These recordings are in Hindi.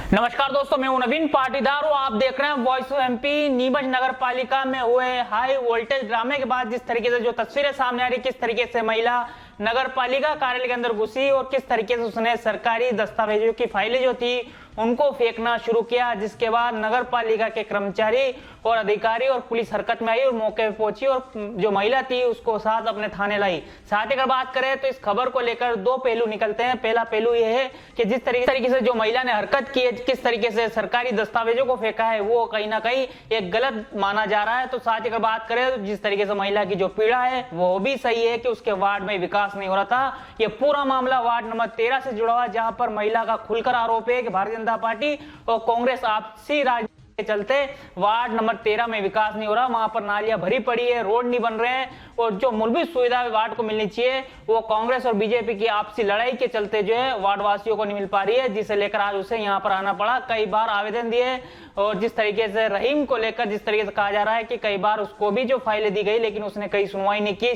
नमस्कार दोस्तों, मैं हूं नवीन पाटीदार और आप देख रहे हैं वॉइस ऑफ एमपी। नीमच नगर पालिका में हुए हाई वोल्टेज ड्रामे के बाद जिस तरीके से जो तस्वीरें सामने आ रही, किस तरीके से महिला नगर पालिका कार्यालय के अंदर घुसी और किस तरीके से उसने सरकारी दस्तावेजों की फाइलें जो थी उनको फेंकना शुरू किया, जिसके बाद नगर पालिका के कर्मचारी और अधिकारी और पुलिस हरकत में आई और मौके पर पहुंची और जो महिला थी उसको साथ अपने थाने लाई। साथ ही अगर बात करें तो इस खबर को लेकर दो पहलू निकलते हैं। पहला पहलू यह है कि जिस तरीके से जो महिला ने हरकत की है, किस तरीके से सरकारी दस्तावेजों को फेंका है, वो कहीं ना कहीं एक गलत माना जा रहा है। तो साथ ही अगर बात करें तो जिस तरीके से महिला की जो पीड़ा है वो भी सही है कि उसके वार्ड में विकास नहीं हो रहा था। ये पूरा मामला वार्ड नंबर 13 से जुड़ा हुआ है, जहां पर महिला का खुलकर आरोप है कि भारतीय जनता पार्टी और कांग्रेस आपसी राजनीति के चलते वार्ड नंबर 13 में विकास नहीं हो रहा। वहां पर नालियां भरी पड़ी है, रोड नहीं बन रहे हैं और जो मूलभूत सुविधा वार्ड को मिलनी चाहिए वो कांग्रेस और बीजेपी की आपसी लड़ाई के चलते जो है वार्ड वासियों को नहीं मिल पा रही है, जिसे लेकर आज उसे यहाँ पर आना पड़ा। कई बार आवेदन दिए और जिस तरीके से रहीम को लेकर जिस तरीके से कहा जा रहा है कि कई बार उसको भी जो फाइलें दी गई लेकिन उसने कहीं सुनवाई नहीं की।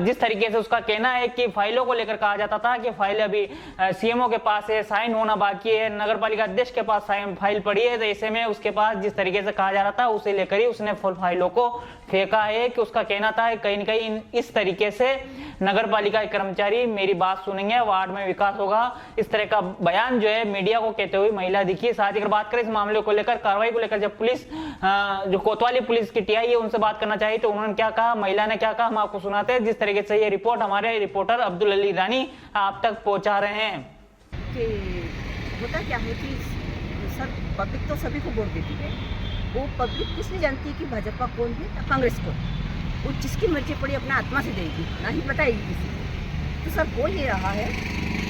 जिस तरीके से उसका कहना है कि फाइलों को लेकर कहा जाता था कि फाइलें अभी सीएमओ के पास है, साइन होना बाकी है, नगर पालिका अध्यक्ष के पास फाइल पड़ी है, तो ऐसे में उसके पास जिस तरीके से कहा जा रहा था उसे लेकर ही उसने फुल फाइलों को फेंका है। कि उसका कहना था कहीं न कहीं इस तरीके से नगर पालिका के कर्मचारी मेरी बात सुनेंगे, वार्ड में विकास होगा। इस तरह का बयान जो है मीडिया को कहते हुए महिला दिखी। साथ ही अगर बात करें इस मामले को लेकर, कार्रवाई को लेकर, जब पुलिस जो कोतवाली पुलिस की टीआई है उनसे बात करना चाहिए तो उन्होंने क्या कहा, महिला ने क्या कहा, हम आपको सुनाते हैं। जिस तरीके से ये रिपोर्ट हमारे रिपोर्टर अब्दुल अली रानी आप तक पहुंचा रहे हैं। कि होता क्या है कि सर पब्लिक तो सभी को वोट देती है, वो पब्लिक कुछ नहीं जानती कि भाजपा कौन है या कांग्रेस कौन। वो जिसकी मर्जी पड़ी अपना आत्मा से देगी, ना ही बताएगी किसी को। तो सर हो ये रहा है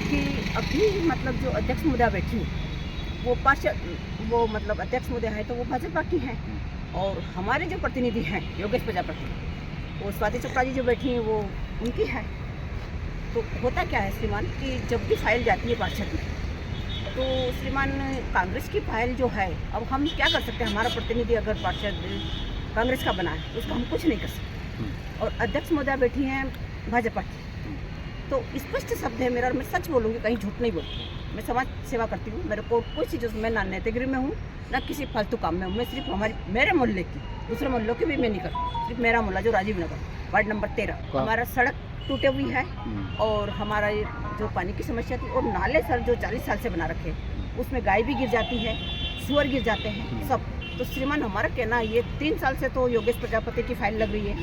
कि अभी मतलब जो अध्यक्ष मुद्दा बैठी वो वो मतलब अध्यक्ष मुद्दा है तो वो भाजपा की हैं और हमारे जो प्रतिनिधि हैं योगेश प्रजापति, वो स्वाति चोपड़ा जी जो बैठी हैं वो उनकी है। तो होता क्या है श्रीमान कि जब भी फाइल जाती है पार्षद में तो श्रीमान कांग्रेस की फाइल जो है, अब हम क्या कर सकते हैं, हमारा प्रतिनिधि अगर पार्षद कांग्रेस का बना है उसको हम कुछ नहीं कर सकते और अध्यक्ष महोदया बैठी हैं भाजपा की। तो स्पष्ट शब्द है मेरा और मैं सच बोलूँगी, कहीं झूठ नहीं बोलती। मैं समाज सेवा करती हूँ, मेरे को कोई चीज़ मैं ना नेतागिरी में हूँ ना किसी फालतू काम में हूँ। मैं सिर्फ मेरे मोहल्ले की, दूसरे मोहल्लों की भी मैं नहीं करती, सिर्फ मेरा मोहल्ला जो राजीव नगर वार्ड नंबर 13, हमारा सड़क टूटे हुई है और हमारा जो पानी की समस्या थी और नाले सर जो 40 साल से बना रखे उसमें गाय भी गिर जाती है, सुअर गिर जाते हैं सब। तो श्रीमान हमारा कहना ये 3 साल से तो योगेश प्रजापति की फाइल लग रही है,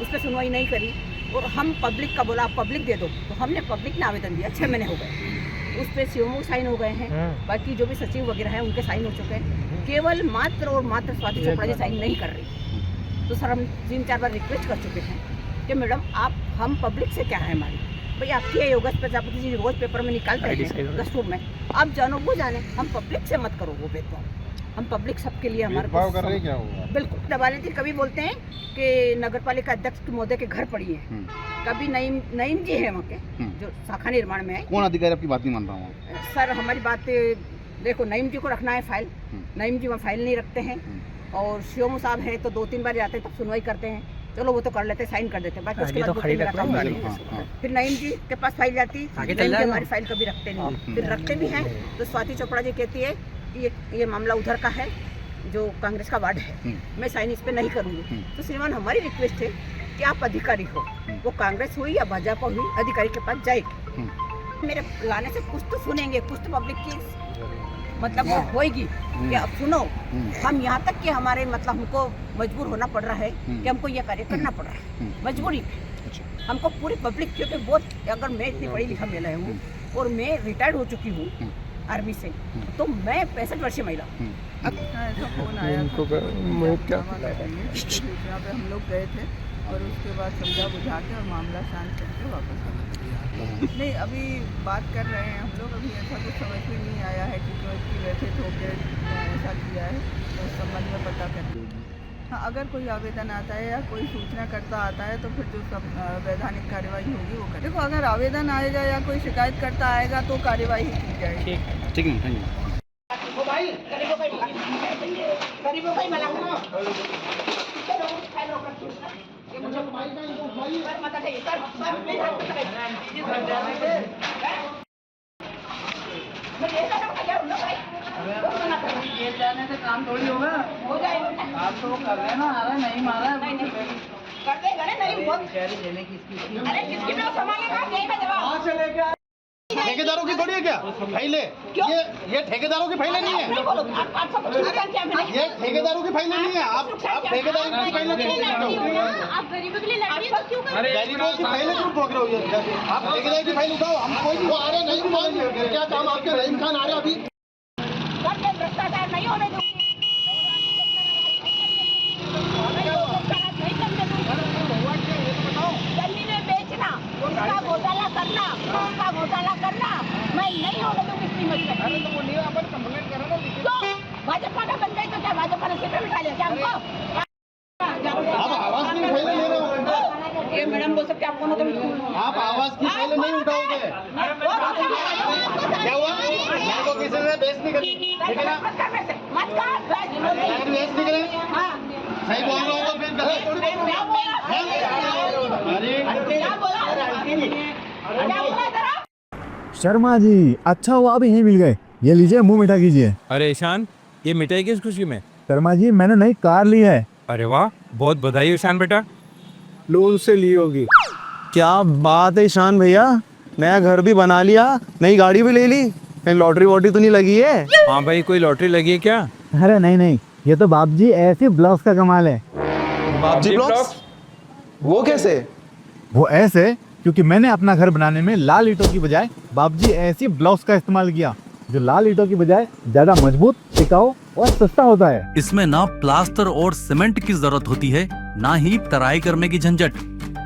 उस पर सुनवाई नहीं करी और हम पब्लिक का बोला आप पब्लिक दे दो, तो हमने पब्लिक ने आवेदन दिया, 6 महीने हो गए, उस पर सीएमओ साइन हो गए हैं, बाकी जो भी सचिव वगैरह हैं उनके साइन हो चुके हैं, केवल मात्र और मात्र स्वाति चोपड़ा जी साइन नहीं कर रही। तो सर हम 3-4 बार रिक्वेस्ट कर चुके हैं कि मैडम आप हम पब्लिक से क्या है हमारी, भाई आपकी है योगेश प्रजापति जी रोज पेपर में निकालते हैं दस्तूर में, आप जानो वो जाने, हम पब्लिक से मत करो वो भेदभाव। हम पब्लिक सबके लिए हमारे कर रहे क्या होगा? बिल्कुल दबाने थी। कभी बोलते हैं कि नगर पालिका अध्यक्ष महोदय के घर पड़ी है, कभी नईम जी है वहाँ के जो शाखा निर्माण में है। कौन अधिकारी आपकी बात नहीं मान रहा हूँ सर हमारी बात देखो, नईम जी को रखना है फाइल, नईम जी वहाँ फाइल नहीं रखते हैं और सीएमओ साहब है तो 2-3 बार जाते हैं तब सुनवाई करते हैं, चलो वो तो कर लेते हैं, साइन कर देते हैं, बाकी उसके बाद फिर नईम जी के पास फाइल जाती, हमारी फाइल कभी रखते नहीं, फिर रखते भी हैं तो स्वाति चोपड़ा जी कहती है कि ये मामला उधर का है जो कांग्रेस का वार्ड है, मैं साइन इस पे नहीं करूँगी। तो श्रीमान हमारी रिक्वेस्ट है कि आप अधिकारी हो, वो कांग्रेस हुई या भाजपा हुई, अधिकारी के पास जाएगी, मेरे लाने से कुछ तो सुनेंगे, कुछ तो पब्लिक की मतलब वो होएगी कि अब सुनो, हम यहाँ तक कि हमारे मतलब हमको मजबूर होना पड़ रहा है कि हमको ये कार्य करना पड़ रहा है, मजबूरी हमको पूरी पब्लिक, क्योंकि बहुत, अगर मैं इतनी पढ़ी लिखा महिला हूँ और मैं रिटायर्ड हो चुकी हूँ आर्मी से, तो मैं 65 वर्षीय महिला हूँ। ऐसा फोन आया था जहाँ पे हम लोग गए थे और उसके बाद समझा बुझा के और मामला शांत करके वापस आ गए। नहीं अभी बात कर रहे हैं हम लोग, अभी ऐसा कुछ समझ में नहीं आया है कि क्यों व्यथित होकर ऐसा किया है, तो उस संबंध में पता कर। हाँ, अगर कोई आवेदन आता है या कोई सूचना करता आता है तो फिर जो सब वैधानिक कार्यवाही होगी वो करें। देखो अगर आवेदन आएगा या कोई शिकायत करता आएगा तो कार्यवाही की जाएगी। ठीक है, थैंक यू। मुझे जाने से काम थोड़ी होगा। हो जाएगा आप तो कर रहे हैं ना, अरे नहीं मारा है। नहीं कर देगा ना, नहीं बहुत बेचारी लेने की अरे किसकी में संभालेगा, यही मैं जवाब चले गया। ठेकेदारों की थोड़ी है क्या फाइलें? क्यों? ये ठेकेदारों की फाइलें नहीं नहीं है। बोलो, आपको कुछ नुकसान क्या मिला? ये ठेकेदारों की फाइलें नहीं है। आप ठेकेदारों की फाइलें क्यों ठोक रहे हो? आप गरीबों के लिए लड़ती हो, क्यों कर रहे गरीबों की फाइलें क्यों ठोक रहे हो? ये आप ठेकेदार की फाइल उठाओ। हम कोई नहीं आ रहे, नहीं खान क्या काम आपके रहीम खान आ रहे अभी? हो? भ्रष्टाचार नहीं होने दूंगी। जमीनें बेचना, उसका घोटाला करना, उसका घोटाला करना, मैं नहीं होने दूंगी इस कीमत में। क्यों? भाजपा का बन गई तो क्या भाजपा ने सिर पे बिठा लिया क्या हमको? आप आवाज की फाइलें ले रहे हो? ये मैडम बोल सकते आपको ना तो आप आवाज की फाइलें नहीं उठाओगे। क्या हुआ? मेरे को किसी से बेइज्जती नहीं करनी, ठीक है ना? मत कर मेरे से, मत कर। मेरी बेइज्जती नहीं करें। हाँ, सही बोल रहा हूँ तो फिर गलत थोड़ी बोल क्या बोला? अरे क्या बोला? क्या बोला जरा? शर्मा जी, अच्छा हुआ अभी यहीं मिल गए। ये लीजिए, मुंह मीठा कीजिए। अरे ईशान, ये मिठाई किस खुशी में? शर्मा जी, मैंने नई कार ली है। अरे वाह, बहुत बधाई ईशान बेटा। लोन से ली होगी। क्या बात है ईशान भैया, नया घर भी बना लिया, नई गाड़ी भी ले ली, कहीं लॉटरी वॉटरी तो नहीं लगी है? हाँ भाई, कोई लॉटरी लगी है क्या? अरे नहीं नहीं, ये तो बाप जी ऐसी ब्लॉग्स का कमाल है। बापजी ब्लॉग्स? वो कैसे? वो ऐसे क्योंकि मैंने अपना घर बनाने में लाल ईंटों की बजाय बाप जी ऐसी ब्लॉक्स का इस्तेमाल किया, जो लाल ईंटों की बजाय ज्यादा मजबूत, टिकाऊ और सस्ता होता है। इसमें ना प्लास्टर और सीमेंट की जरूरत होती है, ना ही तराई करने की झंझट।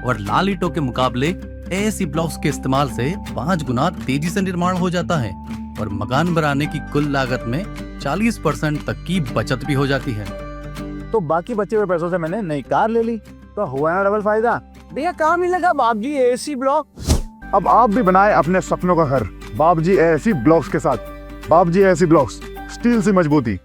और लाल ईंटों के मुकाबले ऐसी ब्लॉक्स के इस्तेमाल से 5 गुना तेजी से निर्माण हो जाता है और मकान बनाने की कुल लागत में 40% तक की बचत भी हो जाती है। तो बाकी बचे हुए पैसों से मैंने नई कार ले ली, तो हुआ ना डबल फायदा। भैया कहाँ मिलेगा बाप जी एसी ब्लॉक? अब आप भी बनाए अपने सपनों का घर बाप जी ऐसी ब्लॉक्स के साथ। बाप जी ऐसी ब्लॉक्स, स्टील से मजबूती।